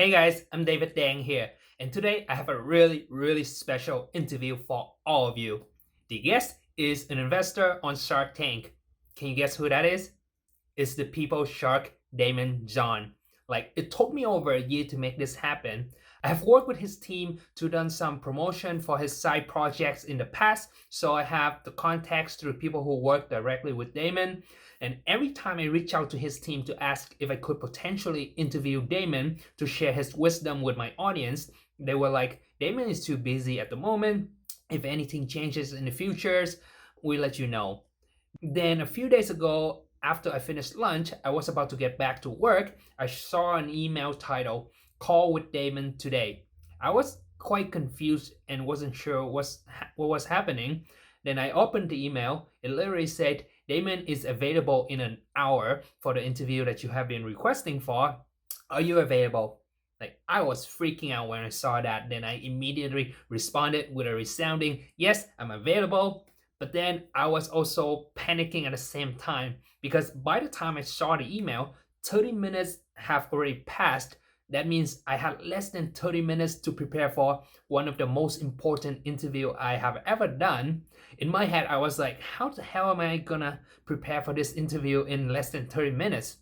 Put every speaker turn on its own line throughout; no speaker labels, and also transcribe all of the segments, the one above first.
Hey guys, I'm David Dang here, and today I have a really special interview for all of you. The guest is an investor on Shark Tank. Can you guess who that is? It's the people shark Daymond John. Like, it took me over a year to make this happen. I have worked with his team to done some promotion for his side projects in the past, so I have the contacts through people who work directly with Daymond. And every time I reach out to his team to ask if I could potentially interview Daymond to share his wisdom with my audience, they were like, Daymond is too busy at the moment. If anything changes in the futures, we'll let you know. Then a few days ago, after I finished lunch, I was about to get back to work. I saw an email titled Call with Daymond Today. I was quite confused and wasn't sure what was happening. Then I opened the email. It literally said, Daymond is available in an hour for the interview that you have been requesting for. Are you available? Like, I was freaking out when I saw that. Then I immediately responded with a resounding, yes, I'm available. But then I was also panicking at the same time because by the time I saw the email, 30 minutes have already passed. That means I had less than 30 minutes to prepare for one of the most important interview I have ever done. In my head, I was like, how the hell am I gonna prepare for this interview in less than 30 minutes?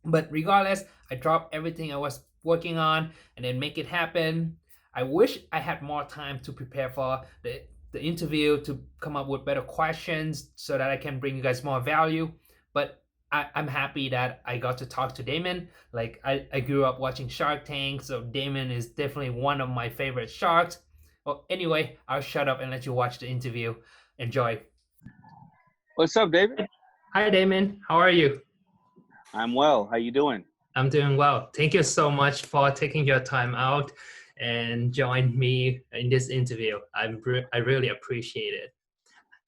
But regardless, I dropped everything I was working on and then make it happen. I wish I had more time to prepare for the interview to come up with better questions so that I can bring you guys more value. But I'm happy that I got to talk to Daymond. Like, I grew up watching Shark Tank, so Daymond is definitely one of my favorite sharks. Well, anyway, I'll shut up and let you watch the interview. Enjoy.
What's up, David?
Hi, Daymond. How are you?
I'm well. How you doing?
I'm doing well. Thank you so much for taking your time out and join me in this interview. I really appreciate it.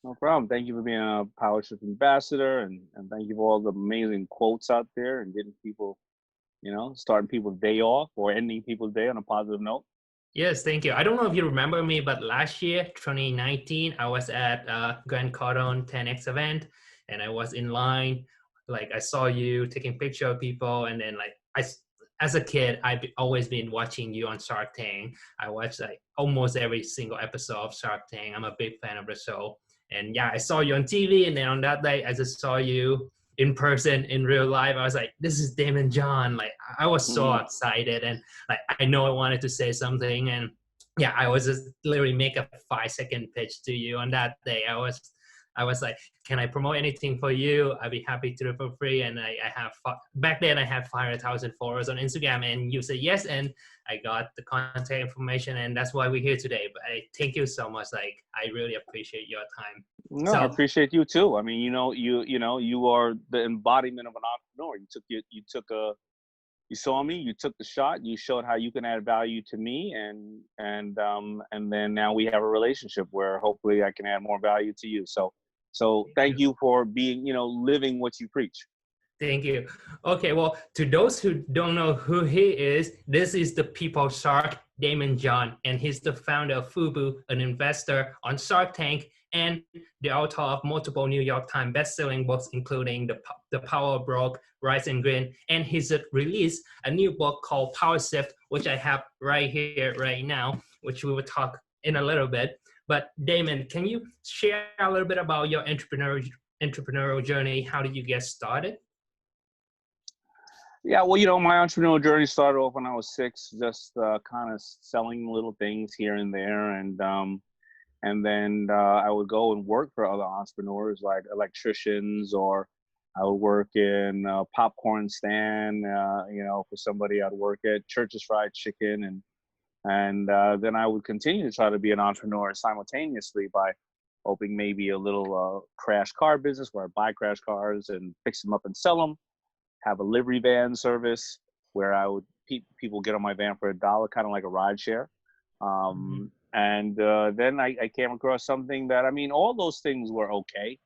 No problem. Thank you for being a Powershift ambassador, and thank you for all the amazing quotes out there and getting people, starting people's day off or ending people's day on a positive note.
Yes, thank you. I don't know if you remember me, but last year, 2019, I was at Grant Cardone 10X event, and I was in line. Like, I saw you taking picture of people, and then as a kid, I've always been watching you on Shark Tank. I watched like almost every single episode of Shark Tank. I'm a big fan of the show. And yeah, I saw you on TV, and then on that day, I just saw you in person in real life. I was like, this is Daymond John. Like, I was so
Mm-hmm.
excited, and like, I know I wanted to say something, and yeah, I was just literally make a 5-second pitch to you on that day. I was like, can I promote anything for you? I'd be happy to do it for free. And I have, back then I had 500,000 followers on Instagram, and you said yes. And I got the contact information, and that's why we're here today. But I thank you so much. Like, I really appreciate your time.
No, I
So
appreciate you too. I mean, you are the embodiment of an entrepreneur. You saw me, you took the shot, you showed how you can add value to me, and then now we have a relationship where hopefully I can add more value to you. So
thank
thank
you.
you for being, living what you preach.
Thank you. Okay, well, to those who don't know who he is, this is the people shark, Daymond John, and he's the founder of FUBU, an investor on Shark Tank, and the author of multiple New York Times best-selling books, including The Power of Broke, Rise and Grin, and he's released a new book called Powershift, which I have right here, right now, which we will talk in a little bit. But Daymond, can you share a little bit about your entrepreneurial journey? How did you get started?
Yeah, well, my entrepreneurial journey started off when I was 6, just kind of selling little things here and there, and then I would go and work for other entrepreneurs like electricians, or I would work in a popcorn stand, for somebody. I'd work at Church's Fried Chicken, and then I would continue to try to be an entrepreneur simultaneously by opening maybe a little crash car business where I buy crash cars and fix them up and sell them, have a livery van service where I would people get on my van for $1, kind of like a ride share.
Mhm.
And then I came across something that, I mean, all those things were okay,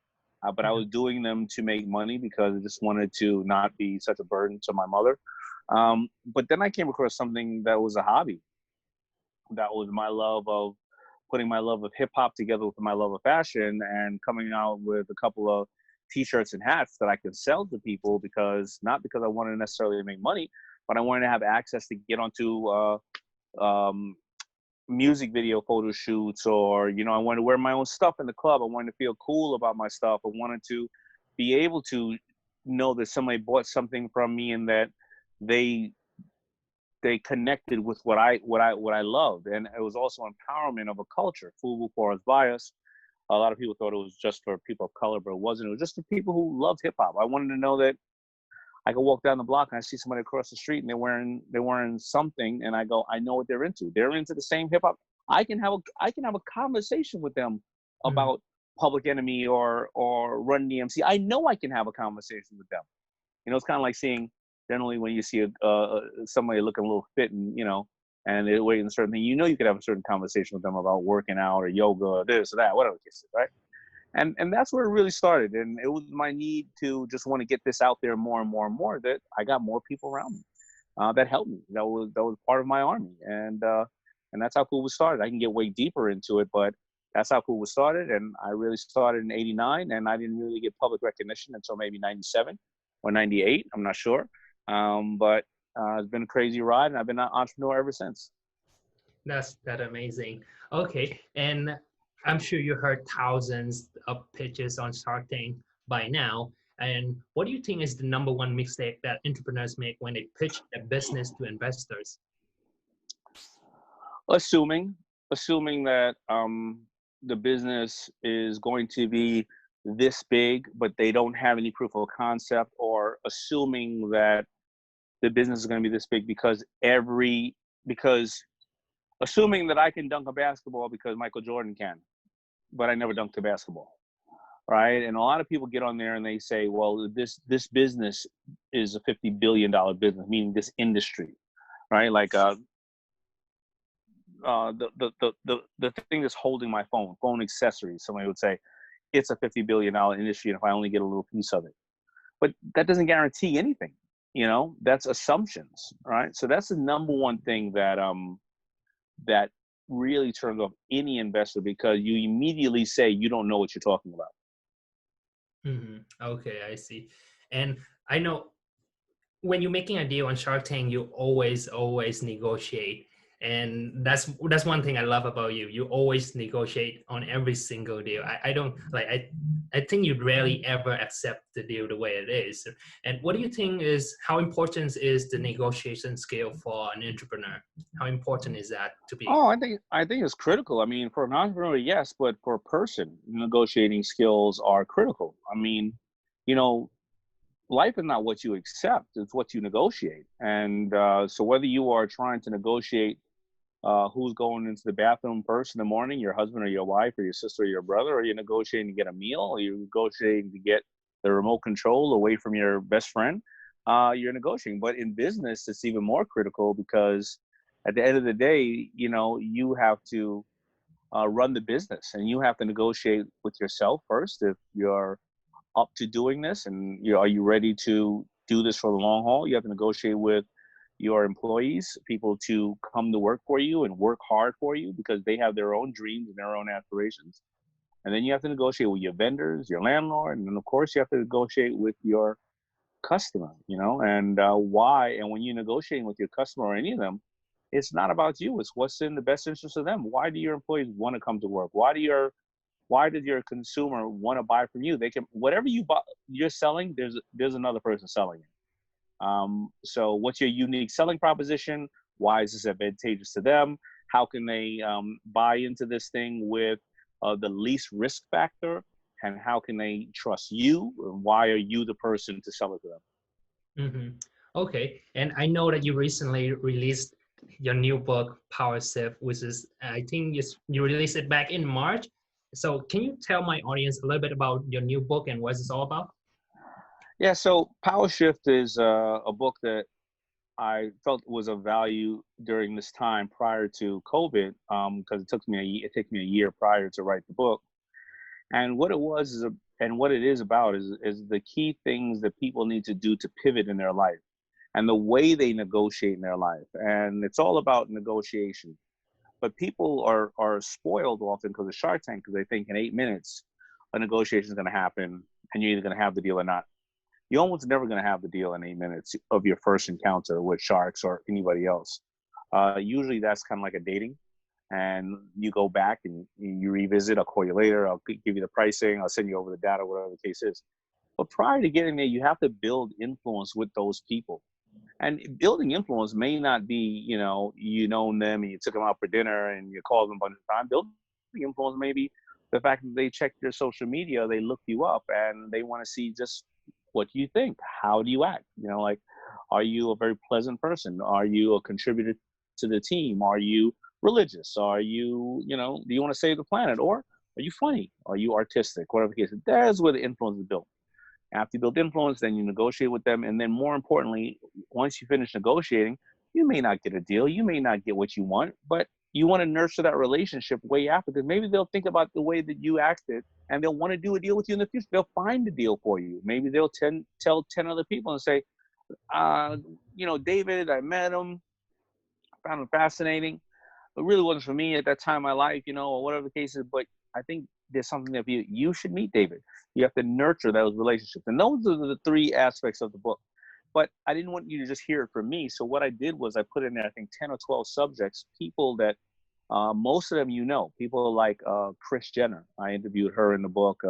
but I was doing them to make money because I just wanted to not be such a burden to my mother. But then I came across something that was a hobby. That was my love of putting my love of hip hop together with my love of fashion and coming out with a couple of t-shirts and hats that I could sell to people, because not because I wanted to necessarily make money, but I wanted to have access to get onto um, music video photo shoots, or I wanted to wear my own stuff in the club. I wanted to feel cool about my stuff. I wanted to be able to know that somebody bought something from me and that they connected with what I loved. And it was also empowerment of a culture. FUBU for us bias. A lot of people thought it was just for people of color, but it wasn't. It was just for people who loved hip hop. I wanted to know that I could walk down the block and I see somebody across the street and they're wearing something, and I go, I know what they're into. They're into the same hip hop. I can have a conversation with them
Mm-hmm.
about Public Enemy or Run DMC. I know I can have a conversation with them. It's kind of like seeing, generally when you see somebody looking a little fit and they're weighing a certain thing, you could have a certain conversation with them about working out or yoga or this or that, whatever it is, right? And that's where it really started. And it was my need to just want to get this out there more and more and more, that I got more people around me that helped me. That was part of my army. And that's how FUBU started. I can get way deeper into it, but that's how FUBU started. And I really started in '89, and I didn't really get public recognition until maybe '97 or '98. I'm not sure. But it's been a crazy ride, and I've been an entrepreneur ever since.
That's amazing. Okay, and I'm sure you heard thousands of pitches on Shark Tank by now. And what do you think is the number one mistake that entrepreneurs make when they pitch their business to investors?
Assuming that the business is going to be this big, but they don't have any proof of concept, or assuming that the business is going to be this big because assuming that I can dunk a basketball because Michael Jordan can, but I never dunked a basketball, right? And a lot of people get on there and they say, well, this business is a $50 billion business, meaning this industry, right? Like the thing that's holding my phone accessories, somebody would say, it's a $50 billion industry, and if I only get a little piece of it. But that doesn't guarantee anything, that's assumptions, right? So that's the number one thing that really turns off any investor, because you immediately say you don't know what you're talking about.
Mm-hmm. Okay, I see. And I know when you're making a deal on Shark Tank, you always negotiate. And that's one thing I love about you. You always negotiate on every single deal. I don't like I think you rarely ever accept the deal the way it is. And what do you think is, how important is the negotiation skill for an entrepreneur? How important is that to be?
Oh, I think it's critical. I mean, for an entrepreneur, yes, but for a person, negotiating skills are critical. I mean, you know, life is not what you accept; it's what you negotiate. And so, whether you are trying to negotiate who's going into the bathroom first in the morning, your husband or your wife or your sister or your brother, or you're negotiating to get a meal, or you're negotiating to get the remote control away from your best friend, you're negotiating. But in business, it's even more critical, because at the end of the day, you have to run the business, and you have to negotiate with yourself first if you're up to doing this, and are you ready to do this for the long haul. You have to negotiate with your employees, people to come to work for you and work hard for you, because they have their own dreams and their own aspirations. And then you have to negotiate with your vendors, your landlord, and then of course you have to negotiate with your customer, and why. And when you're negotiating with your customer or any of them, it's not about you. It's what's in the best interest of them. Why do your employees want to come to work? Why does your consumer want to buy from you? They can, whatever you're selling, there's another person selling it. So what's your unique selling proposition? Why is this advantageous to them? How can they buy into this thing with the least risk factor? And how can they trust you? And why are you the person to sell it to them?
Mm-hmm. Okay, and I know that you recently released your new book, Powershift, which is, I think you released it back in March. So can you tell my audience a little bit about your new book and what it's all about?
Yeah, so Powershift is a book that I felt was of value during this time prior to COVID, because it took me a year prior to write the book. And what it was and what it is about is the key things that people need to do to pivot in their life, and the way they negotiate in their life. And it's all about negotiation. But people are spoiled often because of Shark Tank, because they think in 8 minutes a negotiation is going to happen and you're either going to have the deal or not. you're almost never going to have the deal in 8 minutes of your first encounter with sharks or anybody else. Usually that's kind of like a dating, and you go back and you revisit. I'll call you later. I'll give you the pricing. I'll send you over the data, whatever the case is. But prior to getting there, you have to build influence with those people. And building influence may not be, you know them and you took them out for dinner and you called them a bunch of times. Building influence may be the fact that they checked your social media, they looked you up, and they want to see just what do you think? How do you act? Like, are you a very pleasant person? Are you a contributor to the team? Are you religious? Are you, do you want to save the planet? Or are you funny? Are you artistic? Whatever the case is, that's where the influence is built. After you build influence, then you negotiate with them. And then more importantly, once you finish negotiating, you may not get a deal. You may not get what you want, but you want to nurture that relationship way after, because maybe they'll think about the way that you acted and they'll want to do a deal with you in the future. They'll find a deal for you. Maybe they'll tell 10 other people and say, David, I met him, found him fascinating. It really wasn't for me at that time in my life, or whatever the case is, but I think there's something that you should meet David. You have to nurture those relationships. And those are the three aspects of the book. But I didn't want you to just hear it from me. So what I did was I put in there, I think, 10 or 12 subjects, people that most of them, people like Kris Jenner. I interviewed her in the book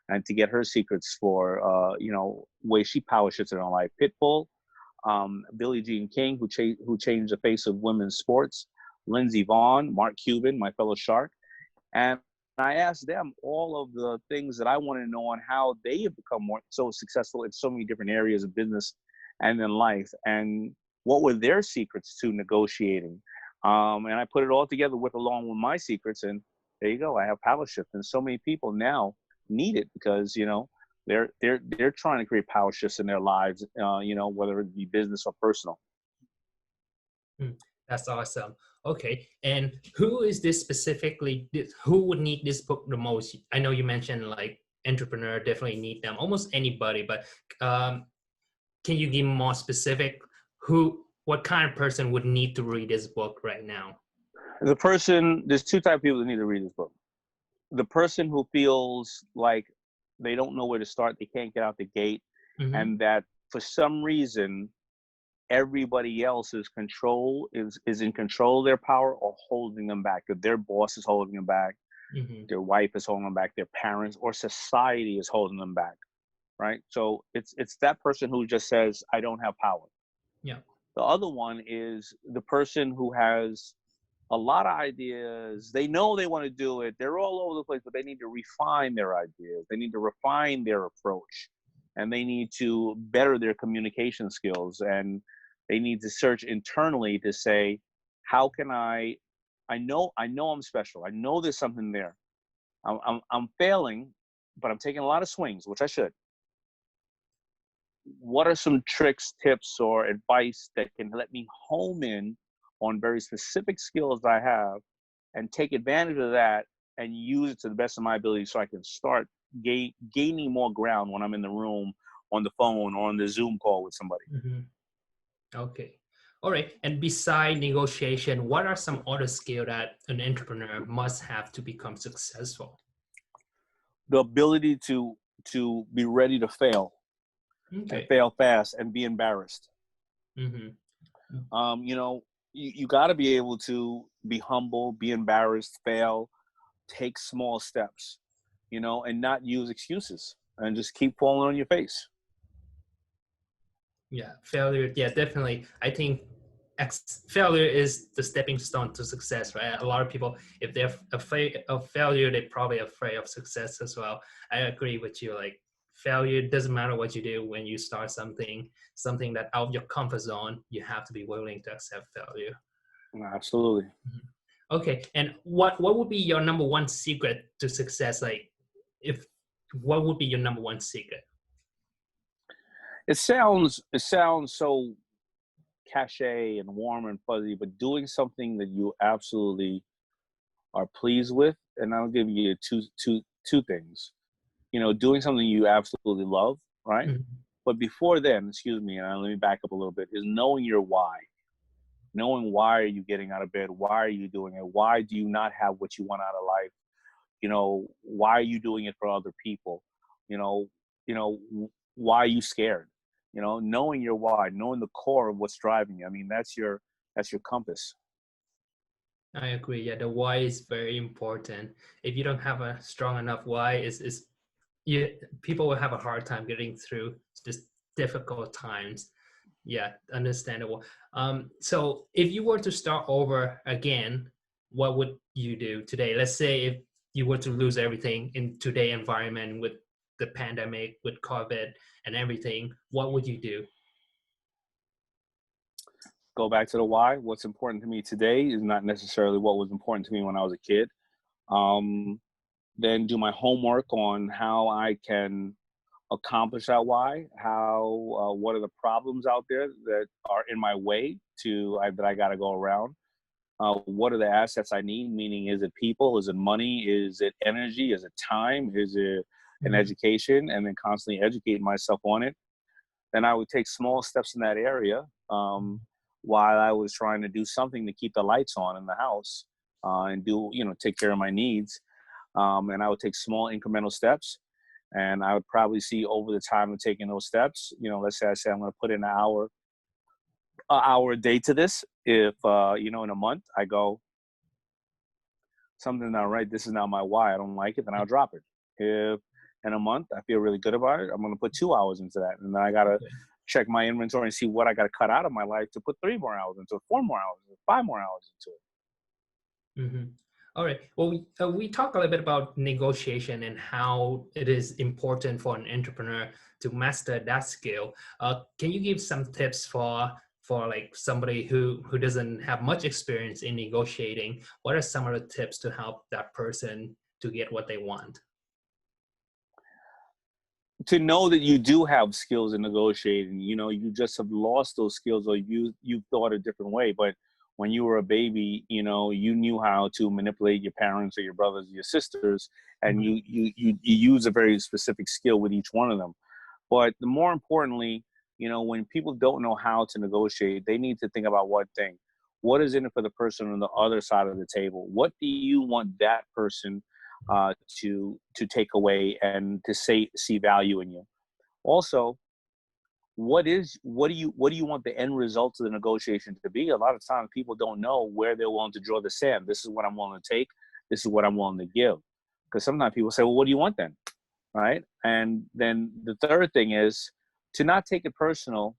and to get her secrets for, way she power shifts in her life. Pitbull, Billie Jean King, who changed the face of women's sports, Lindsey Vonn, Mark Cuban, my fellow shark. And I asked them all of the things that I wanted to know on how they have become so successful in so many different areas of business and in life, and what were their secrets to negotiating. And I put it all together along with my secrets, and there you go. I have Powershift, and so many people now need it because they're trying to create power shifts in their lives, whether it be business or personal.
That's awesome. Okay, and who is this specifically? Who would need this book the most? I know you mentioned like entrepreneur definitely need them, almost anybody, but can you give more specific? What kind of person would need to read this book right now?
There's two types of people that need to read this book. The person who feels like they don't know where to start, they can't get out the gate, and that for some reason everybody else is in control of their power or holding them back. That their boss is holding them back, their wife is holding them back, their parents or society is holding them back. Right? So it's that person who just says, I don't have power.
Yeah.
The other one is the person who has a lot of ideas. They know they want to do it. They're all over the place, but they need to refine their ideas. They need to refine their approach, and they need to better their communication skills. And they need to search internally to say, how can I know I'm special. I know there's something there. I'm failing, but I'm taking a lot of swings, which I should. What are some tricks, tips, or advice that can let me home in on very specific skills I have and take advantage of that and use it to the best of my ability so I can start gaining more ground when I'm in the room, on the phone, or on the Zoom call with somebody.
Okay. All right. And beside negotiation, what are some other skills that an entrepreneur must have to become successful?
The ability to be ready to fail.
Okay.
And fail fast and be embarrassed. You got to be able to be humble, be embarrassed, fail, take small steps, and not use excuses and just keep falling on your face.
Yeah, failure. Yeah, definitely. I think failure is the stepping stone to success, right? A lot of people, if they're afraid of failure, they're probably afraid of success as well. I agree with you. Like, failure doesn't matter what you do when you start something that out of your comfort zone, you have to be willing to accept failure.
Absolutely.
Okay. And what would be your number one secret to success? Like, what would be your number one secret?
It sounds so cliche and warm and fuzzy, but doing something that you absolutely are pleased with, and I'll give you two things. Doing something you absolutely love, right? But before then, excuse me, and let me back up a little bit, is knowing your why. Knowing why are you getting out of bed? Why are you doing it? Why do you not have what you want out of life? Why are you doing it for other people? why are you scared? Knowing your why, knowing the core of what's driving you. I mean, that's your compass.
I agree. Yeah, the why is very important. If you don't have a strong enough why, is you people will have a hard time getting through this difficult times. Yeah, understandable. So if you were to start over again, what would you do today? Let's say if you were to lose everything in today's environment with the pandemic, with COVID and everything, what would you do?
Go back to the why. What's important to me today is not necessarily what was important to me when I was a kid. Um, then do my homework on how I can accomplish that why. What are the problems out there that are in my way that I got to go around? What are the assets I need? Meaning, is it people? Is it money? Is it energy? Is it time? Is it an
Mhm.
education? And then constantly educate myself on it. Then I would take small steps in that area, while I was trying to do something to keep the lights on in the house, and take care of my needs. And I would take small incremental steps. And I would probably see over the time of taking those steps, let's say I say I'm going to put in an hour a day to this. If, in a month I go, something's not right, this is not my why, I don't like it, then I'll drop it. If in a month I feel really good about it, I'm going to put 2 hours into that. And then I got to
Okay.
check my inventory and see what I got to cut out of my life to put 3 more hours into it, 4 more hours, 5 more hours into it.
Hmm. All right. Well, we talk a little bit about negotiation and how it is important for an entrepreneur to master that skill. Can you give some tips for like somebody who doesn't have much experience in negotiating? What are some of the tips to help that person to get what they want?
To know that you do have skills in negotiating, you just have lost those skills, or you've thought a different way. But when you were a baby, you knew how to manipulate your parents or your brothers or your sisters, and
Mhm.
you use a very specific skill with each one of them. But more importantly, when people don't know how to negotiate, they need to think about one thing: what is in it for the person on the other side of the table? What do you want that person to take away and to see value in you? Also, what do you want the end result of the negotiation to be? A lot of times people don't know where they're willing to draw the sand. This is what I'm willing to take. This is what I'm willing to give. Because sometimes people say, well, what do you want then? Right? And then the third thing is to not take it personal,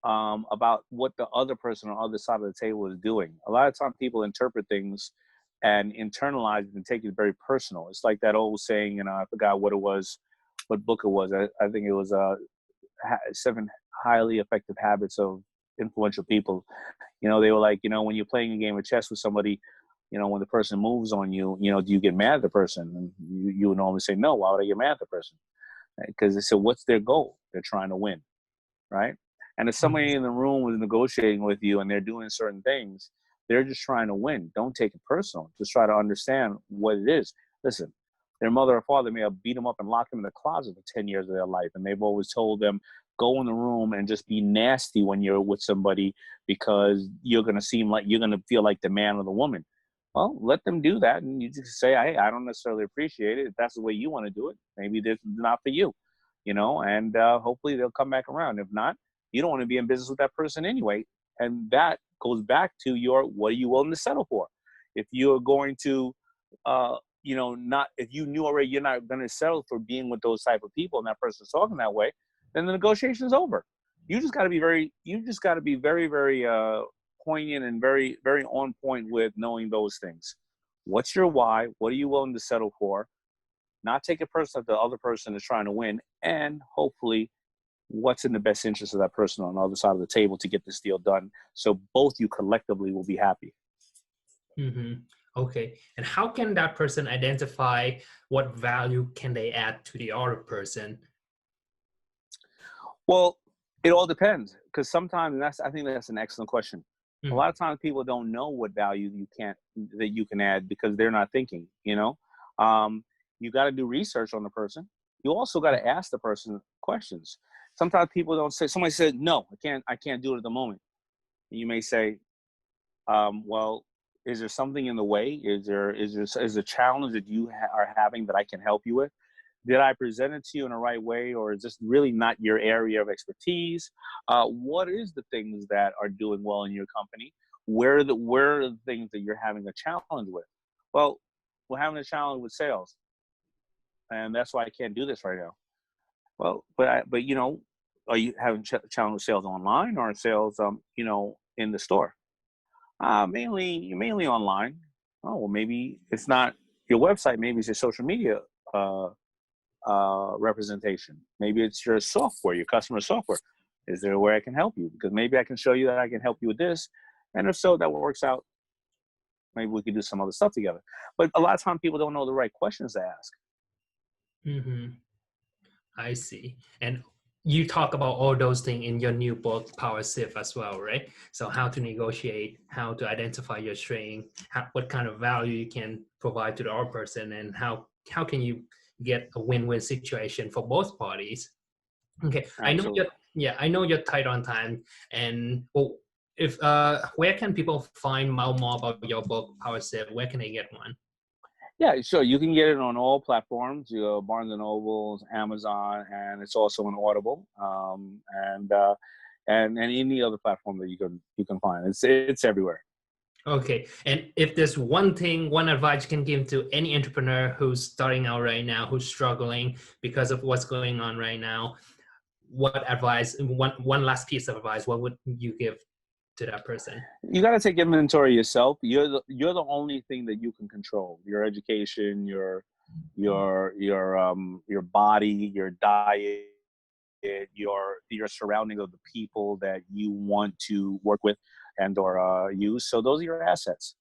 about what the other person on the other side of the table is doing. A lot of times people interpret things and internalize it and take it very personal. It's like that old saying, I forgot what it was, what book it was. I think it was 7 highly effective habits of influential people. They were like, when you're playing a game of chess with somebody, when the person moves on you, do you get mad at the person? And you would normally say, no, why would I get mad at the person? Because they said, what's their goal? They're trying to win, right? And if somebody
Mhm.
in the room was negotiating with you and they're doing certain things, they're just trying to win. Don't take it personal. Just try to understand what it is. Listen, their mother or father may have beat them up and locked them in the closet for 10 years of their life. And they've always told them, go in the room and just be nasty when you're with somebody, because you're going to seem like you're going to feel like the man or the woman. Well, let them do that. And you just say, hey, I don't necessarily appreciate it. If that's the way you want to do it, maybe this is not for you, and hopefully they'll come back around. If not, you don't want to be in business with that person anyway. And that goes back to what are you willing to settle for? If you're going to, not, if you knew already you're not going to settle for being with those type of people and that person's talking that way, then the negotiation is over. You just got to be very, very poignant and very, very on point with knowing those things. What's your why? What are you willing to settle for? Not take it personal that the other person is trying to win, and hopefully what's in the best interest of that person on the other side of the table to get this deal done, so both you collectively will be happy.
Mhm. Okay. And how can that person identify what value can they add to the other person?
Well, it all depends, because sometimes, and I think that's an excellent question. A
Mhm.
lot of times people don't know what value that you can add because they're not thinking. Um, you got to do research on the person. You also got to ask the person questions. Sometimes people don't say. Somebody said, no, I can't do it at the moment. And you may say, well, is there something in the way? Is there a challenge that you are having that I can help you with? Did I present it to you in the right way, or is this really not your area of expertise? What is the things that are doing well in your company? Where are the things that you're having a challenge with? Well, we're having a challenge with sales, and that's why I can't do this right now. Well, but are you having challenge with sales online or sales in the store? Mainly online. Oh, well, maybe it's not your website. Maybe it's your social media uh, representation. Maybe it's your software, your customer software. Is there a way I can help you? Because maybe I can show you that I can help you with this. And if so, that works out. Maybe we can do some other stuff together. But a lot of times people don't know the right questions to ask.
Mm-hmm. I see. And you talk about all those things in your new book, Powershift, as well, right? So how to negotiate, how to identify your strength, what kind of value you can provide to the other person, and how can you get a win-win situation for both parties. Okay,
Absolutely.
I know you're tight on time, and well, if where can people find more about your book, Powershift? Where can they get one?
Yeah, sure. You can get it on all platforms, Barnes and Nobles, Amazon, and it's also on Audible, and any other platform that you can find. It's everywhere.
Okay. And if there's one advice you can give to any entrepreneur who's starting out right now, who's struggling because of what's going on right now, what advice, one last piece of advice, what would you give to that person?
You got to take inventory yourself. You're the only thing that you can control. Your education, your body, your diet, your surrounding of the people that you want to work with and or use. So those are your assets.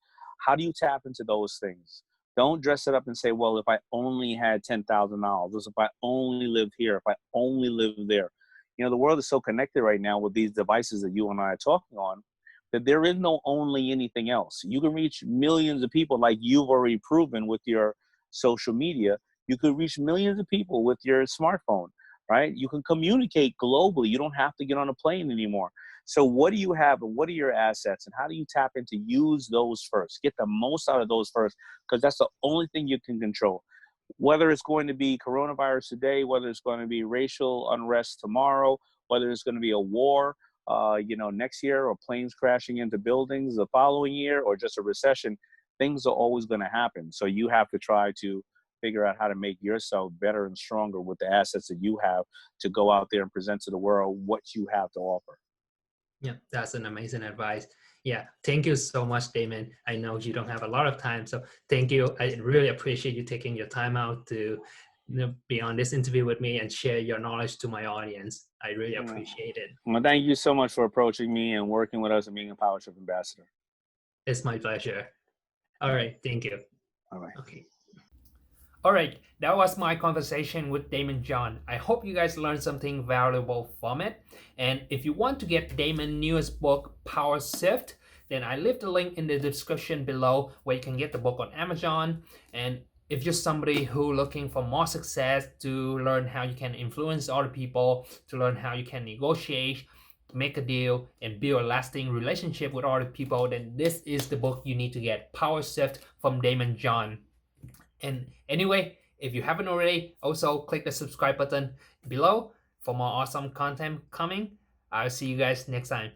How do you tap into those things? Don't dress it up and say, well, if I only had $10,000, if I only lived here, if I only lived there. The world is so connected right now with these devices that you and I are talking on, that there is no only anything else. You can reach millions of people, like you've already proven with your social media. You could reach millions of people with your smartphone, right? You can communicate globally. You don't have to get on a plane anymore. So what do you have, and what are your assets, and how do you tap into use those first? Get the most out of those first, because that's the only thing you can control. Whether it's going to be coronavirus today, whether it's going to be racial unrest tomorrow, whether it's going to be a war, next year, or planes crashing into buildings the following year, or just a recession, things are always going to happen. So you have to try to figure out how to make yourself better and stronger with the assets that you have to go out there and present to the world what you have to offer.
Yeah, that's an amazing advice. Yeah, thank you so much, Daymond. I know you don't have a lot of time, so thank you. I really appreciate you taking your time out to be on this interview with me and share your knowledge to my audience. I really
Yeah.
appreciate it.
Well, thank you so much for approaching me and working with us and being a Powershift ambassador.
It's my pleasure. All right, thank you.
All right.
Okay. All right, that was my conversation with Daymond John. I hope you guys learned something valuable from it. And if you want to get Daymond's newest book, Powershift, then I leave the link in the description below where you can get the book on Amazon. And if you're somebody who looking for more success, to learn how you can influence other people, to learn how you can negotiate, make a deal, and build a lasting relationship with other people, then this is the book you need to get, Powershift from Daymond John. And anyway, if you haven't already, also click the subscribe button below for more awesome content coming. I'll see you guys next time.